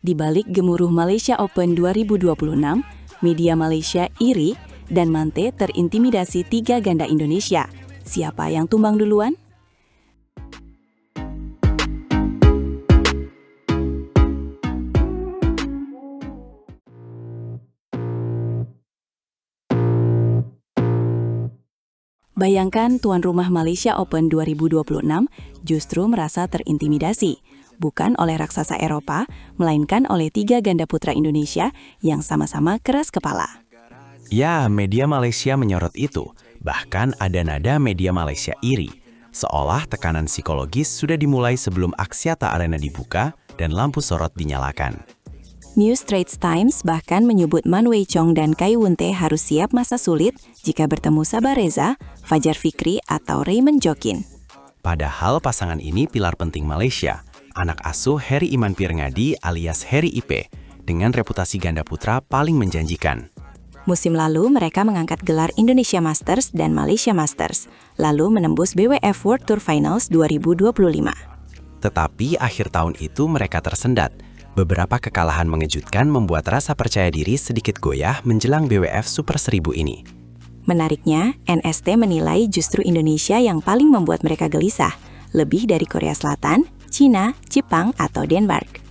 Di balik gemuruh Malaysia Open 2026, media Malaysia iri dan Mante terintimidasi 3 ganda Indonesia. Siapa yang tumbang duluan? Bayangkan tuan rumah Malaysia Open 2026 justru merasa terintimidasi, bukan oleh raksasa Eropa, melainkan oleh 3 ganda putra Indonesia yang sama-sama keras kepala. Ya, media Malaysia menyorot itu. Bahkan ada nada media Malaysia iri, seolah tekanan psikologis sudah dimulai sebelum Axiata Arena dibuka dan lampu sorot dinyalakan. New Straits Times bahkan menyebut Man Wei Chong dan Kai Wunte harus siap masa sulit jika bertemu Sabah Reza, Fajar Fikri, atau Raymond Jokin. Padahal pasangan ini pilar penting Malaysia, anak asuh Heri Iman Pirngadi alias Heri IP, dengan reputasi ganda putra paling menjanjikan. Musim lalu mereka mengangkat gelar Indonesia Masters dan Malaysia Masters, lalu menembus BWF World Tour Finals 2025. Tetapi akhir tahun itu mereka tersendat. Beberapa kekalahan mengejutkan membuat rasa percaya diri sedikit goyah menjelang BWF Super 1000 ini. Menariknya, NST menilai justru Indonesia yang paling membuat mereka gelisah, lebih dari Korea Selatan, Cina, Jepang, atau Denmark.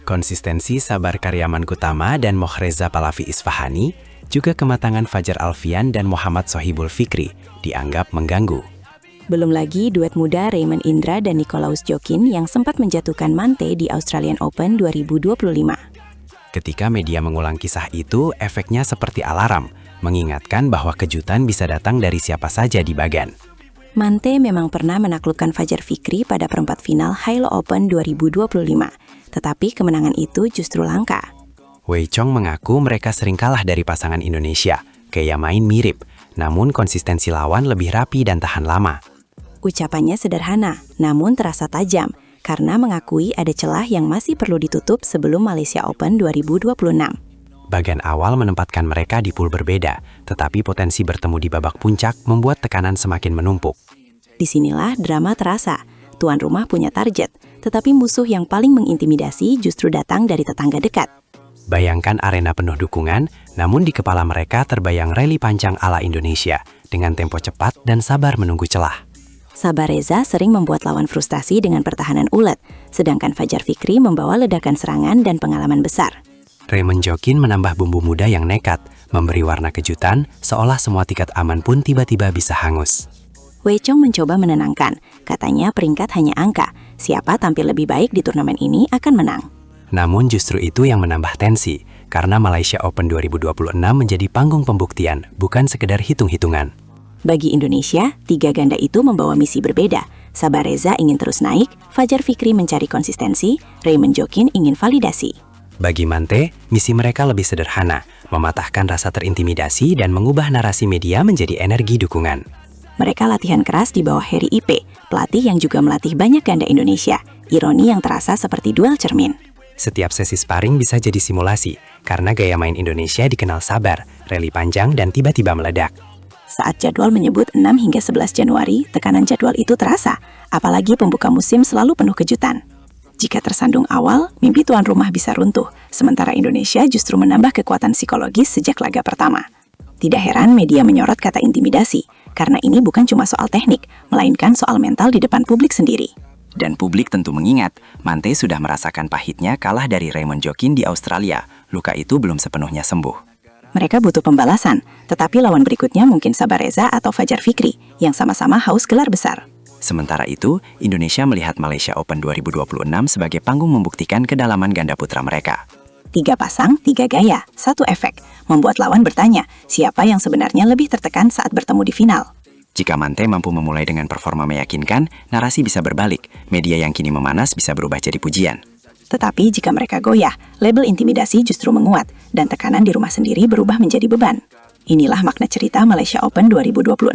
Konsistensi Sabar Karyaman Kutama dan Mohreza Pahlavi Isfahani, juga kematangan Fajar Alfian dan Muhammad Sohibul Fikri, dianggap mengganggu. Belum lagi duet muda Raymond Indra dan Nicolaus Jokin yang sempat menjatuhkan Mante di Australian Open 2025. Ketika media mengulang kisah itu, efeknya seperti alarm, mengingatkan bahwa kejutan bisa datang dari siapa saja di Bagan. Mante memang pernah menaklukkan Fajar Fikri pada perempat final Hilo Open 2025, tetapi kemenangan itu justru langka. Wei Chong mengaku mereka sering kalah dari pasangan Indonesia, gaya main mirip, namun konsistensi lawan lebih rapi dan tahan lama. Ucapannya sederhana, namun terasa tajam, karena mengakui ada celah yang masih perlu ditutup sebelum Malaysia Open 2026. Bagian awal menempatkan mereka di pool berbeda, tetapi potensi bertemu di babak puncak membuat tekanan semakin menumpuk. Disinilah drama terasa. Tuan rumah punya target, tetapi musuh yang paling mengintimidasi justru datang dari tetangga dekat. Bayangkan arena penuh dukungan, namun di kepala mereka terbayang rally panjang ala Indonesia, dengan tempo cepat dan sabar menunggu celah. Sabah Reza sering membuat lawan frustasi dengan pertahanan ulet, sedangkan Fajar Fikri membawa ledakan serangan dan pengalaman besar. Raymond Jokin menambah bumbu muda yang nekat, memberi warna kejutan, seolah semua tiket aman pun tiba-tiba bisa hangus. Wei Chong mencoba menenangkan, katanya peringkat hanya angka, siapa tampil lebih baik di turnamen ini akan menang. Namun justru itu yang menambah tensi, karena Malaysia Open 2026 menjadi panggung pembuktian, bukan sekedar hitung-hitungan. Bagi Indonesia, 3 ganda itu membawa misi berbeda. Sabah Reza ingin terus naik, Fajar Fikri mencari konsistensi, Raymond Jokin ingin validasi. Bagi Mante, misi mereka lebih sederhana, mematahkan rasa terintimidasi dan mengubah narasi media menjadi energi dukungan. Mereka latihan keras di bawah Heri IP, pelatih yang juga melatih banyak ganda Indonesia. Ironi yang terasa seperti duel cermin. Setiap sesi sparring bisa jadi simulasi, karena gaya main Indonesia dikenal sabar, rally panjang, dan tiba-tiba meledak. Saat jadwal menyebut 6 hingga 11 Januari, tekanan jadwal itu terasa, apalagi pembuka musim selalu penuh kejutan. Jika tersandung awal, mimpi tuan rumah bisa runtuh, sementara Indonesia justru menambah kekuatan psikologis sejak laga pertama. Tidak heran media menyorot kata intimidasi, karena ini bukan cuma soal teknik, melainkan soal mental di depan publik sendiri. Dan publik tentu mengingat, Mante sudah merasakan pahitnya kalah dari Raymond Jokin di Australia. Luka itu belum sepenuhnya sembuh. Mereka butuh pembalasan, tetapi lawan berikutnya mungkin Sabah Reza atau Fajar Fikri, yang sama-sama haus gelar besar. Sementara itu, Indonesia melihat Malaysia Open 2026 sebagai panggung membuktikan kedalaman ganda putra mereka. 3 pasang, 3 gaya, 1 efek, membuat lawan bertanya, siapa yang sebenarnya lebih tertekan saat bertemu di final. Jika Mante mampu memulai dengan performa meyakinkan, narasi bisa berbalik, media yang kini memanas bisa berubah jadi pujian. Tetapi jika mereka goyah, label intimidasi justru menguat, dan tekanan di rumah sendiri berubah menjadi beban. Inilah makna cerita Malaysia Open 2026,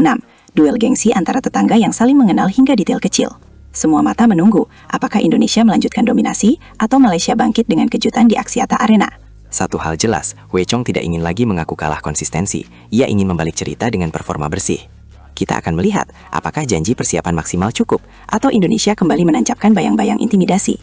duel gengsi antara tetangga yang saling mengenal hingga detail kecil. Semua mata menunggu, apakah Indonesia melanjutkan dominasi, atau Malaysia bangkit dengan kejutan di Axiata Arena. Satu hal jelas, Wei Chong tidak ingin lagi mengaku kalah konsistensi, ia ingin membalik cerita dengan performa bersih. Kita akan melihat apakah janji persiapan maksimal cukup, atau Indonesia kembali menancapkan bayang-bayang intimidasi.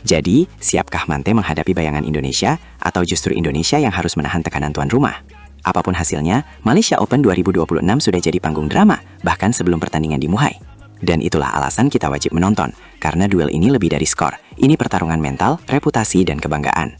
Jadi, siapkah Mante menghadapi bayangan Indonesia atau justru Indonesia yang harus menahan tekanan tuan rumah? Apapun hasilnya, Malaysia Open 2026 sudah jadi panggung drama, bahkan sebelum pertandingan dimulai. Dan itulah alasan kita wajib menonton, karena duel ini lebih dari skor. Ini pertarungan mental, reputasi, dan kebanggaan.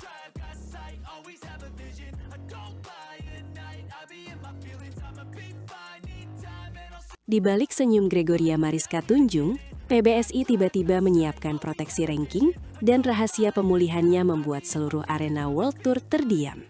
Di balik senyum Gregoria Mariska Tunjung, PBSI tiba-tiba menyiapkan proteksi ranking dan rahasia pemulihannya membuat seluruh arena World Tour terdiam.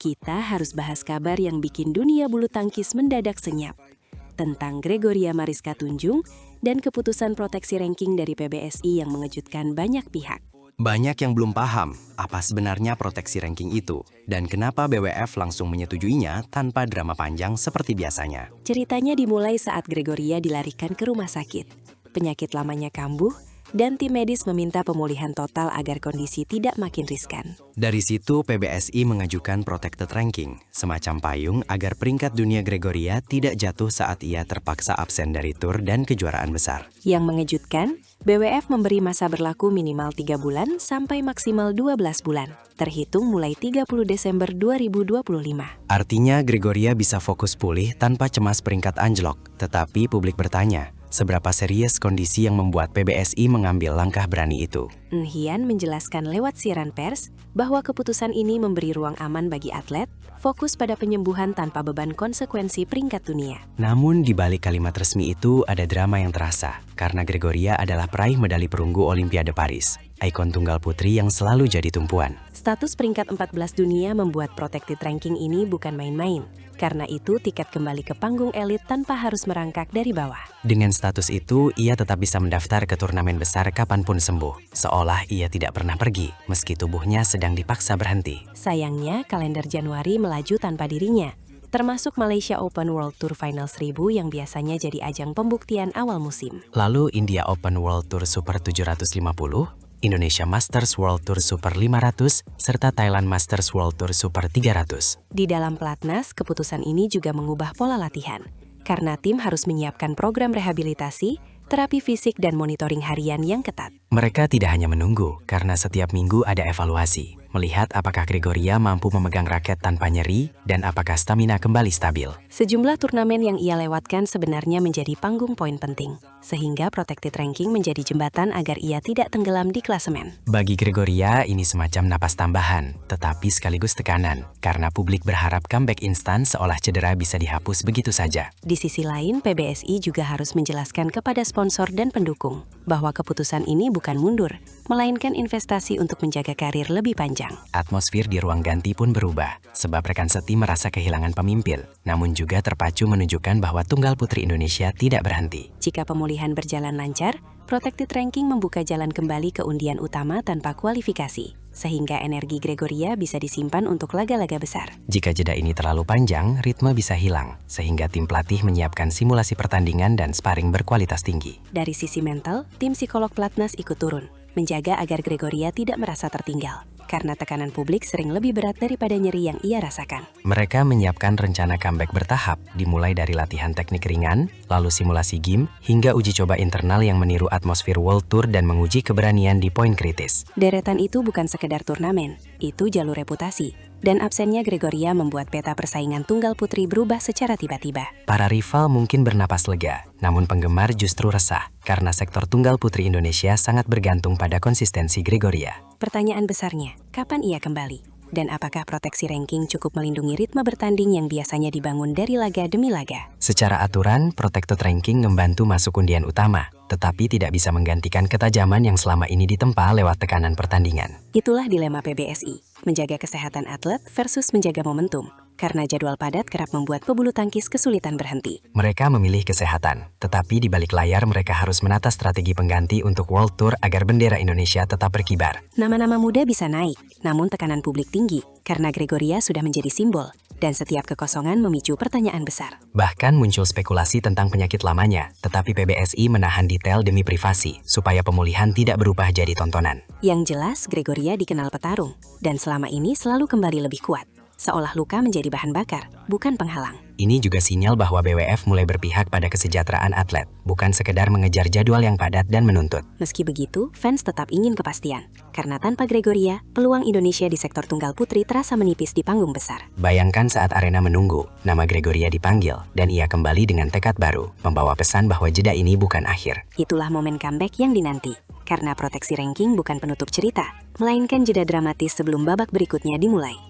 Kita harus bahas kabar yang bikin dunia bulu tangkis mendadak senyap, tentang Gregoria Mariska Tunjung dan keputusan proteksi ranking dari PBSI yang mengejutkan banyak pihak. Banyak yang belum paham apa sebenarnya proteksi ranking itu dan kenapa BWF langsung menyetujuinya tanpa drama panjang seperti biasanya. Ceritanya dimulai saat Gregoria dilarikan ke rumah sakit. Penyakit lamanya kambuh, dan tim medis meminta pemulihan total agar kondisi tidak makin riskan. Dari situ PBSI mengajukan protected ranking, semacam payung agar peringkat dunia Gregoria tidak jatuh saat ia terpaksa absen dari tur dan kejuaraan besar. Yang mengejutkan, BWF memberi masa berlaku minimal 3 bulan sampai maksimal 12 bulan, terhitung mulai 30 Desember 2025. Artinya Gregoria bisa fokus pulih tanpa cemas peringkat anjlok, tetapi publik bertanya, seberapa serius kondisi yang membuat PBSI mengambil langkah berani itu? Hian menjelaskan lewat siaran pers bahwa keputusan ini memberi ruang aman bagi atlet, fokus pada penyembuhan tanpa beban konsekuensi peringkat dunia. Namun di balik kalimat resmi itu ada drama yang terasa, karena Gregoria adalah peraih medali perunggu Olimpiade Paris, ikon tunggal putri yang selalu jadi tumpuan. Status peringkat 14 dunia membuat protected ranking ini bukan main-main. Karena itu, tiket kembali ke panggung elit tanpa harus merangkak dari bawah. Dengan status itu, ia tetap bisa mendaftar ke turnamen besar kapanpun sembuh, seolah ia tidak pernah pergi, meski tubuhnya sedang dipaksa berhenti. Sayangnya, kalender Januari melaju tanpa dirinya, termasuk Malaysia Open World Tour Final 1000 yang biasanya jadi ajang pembuktian awal musim. Lalu India Open World Tour Super 750, Indonesia Masters World Tour Super 500, serta Thailand Masters World Tour Super 300. Di dalam pelatnas, keputusan ini juga mengubah pola latihan, karena tim harus menyiapkan program rehabilitasi, terapi fisik, dan monitoring harian yang ketat. Mereka tidak hanya menunggu, karena setiap minggu ada evaluasi, melihat apakah Gregoria mampu memegang raket tanpa nyeri, dan apakah stamina kembali stabil. Sejumlah turnamen yang ia lewatkan sebenarnya menjadi panggung poin penting, sehingga protected ranking menjadi jembatan agar ia tidak tenggelam di klasemen. Bagi Gregoria, ini semacam napas tambahan, tetapi sekaligus tekanan, karena publik berharap comeback instan seolah cedera bisa dihapus begitu saja. Di sisi lain, PBSI juga harus menjelaskan kepada sponsor dan pendukung bahwa keputusan ini bukan mundur, melainkan investasi untuk menjaga karir lebih panjang. Atmosfer di ruang ganti pun berubah, sebab rekan setim merasa kehilangan pemimpin, namun juga terpacu menunjukkan bahwa tunggal putri Indonesia tidak berhenti. Jika pemulihan berjalan lancar, protected ranking membuka jalan kembali ke undian utama tanpa kualifikasi, sehingga energi Gregoria bisa disimpan untuk laga-laga besar. Jika jeda ini terlalu panjang, ritme bisa hilang, sehingga tim pelatih menyiapkan simulasi pertandingan dan sparring berkualitas tinggi. Dari sisi mental, tim psikolog pelatnas ikut turun, menjaga agar Gregoria tidak merasa tertinggal, karena tekanan publik sering lebih berat daripada nyeri yang ia rasakan. Mereka menyiapkan rencana comeback bertahap, dimulai dari latihan teknik ringan, lalu simulasi game, hingga uji coba internal yang meniru atmosfer World Tour dan menguji keberanian di poin kritis. Deretan itu bukan sekedar turnamen, itu jalur reputasi. Dan absennya Gregoria membuat peta persaingan tunggal putri berubah secara tiba-tiba. Para rival mungkin bernapas lega, namun penggemar justru resah, karena sektor tunggal putri Indonesia sangat bergantung pada konsistensi Gregoria. Pertanyaan besarnya, kapan ia kembali? Dan apakah proteksi ranking cukup melindungi ritme bertanding yang biasanya dibangun dari laga demi laga? Secara aturan, protected ranking membantu masuk undian utama, tetapi tidak bisa menggantikan ketajaman yang selama ini ditempa lewat tekanan pertandingan. Itulah dilema PBSI, menjaga kesehatan atlet versus menjaga momentum. Karena jadwal padat kerap membuat pebulu tangkis kesulitan berhenti. Mereka memilih kesehatan, tetapi di balik layar mereka harus menata strategi pengganti untuk World Tour agar bendera Indonesia tetap berkibar. Nama-nama muda bisa naik, namun tekanan publik tinggi, karena Gregoria sudah menjadi simbol. dan setiap kekosongan memicu pertanyaan besar. Bahkan muncul spekulasi tentang penyakit lamanya, tetapi PBSI menahan detail demi privasi, supaya pemulihan tidak berubah jadi tontonan. Yang jelas, Gregoria dikenal petarung, dan selama ini selalu kembali lebih kuat. Seolah luka menjadi bahan bakar, bukan penghalang. Ini juga sinyal bahwa BWF mulai berpihak pada kesejahteraan atlet, bukan sekedar mengejar jadwal yang padat dan menuntut. Meski begitu, fans tetap ingin kepastian. Karena tanpa Gregoria, peluang Indonesia di sektor tunggal putri terasa menipis di panggung besar. Bayangkan saat arena menunggu, nama Gregoria dipanggil, dan ia kembali dengan tekad baru, membawa pesan bahwa jeda ini bukan akhir. Itulah momen comeback yang dinanti. Karena proteksi ranking bukan penutup cerita, melainkan jeda dramatis sebelum babak berikutnya dimulai.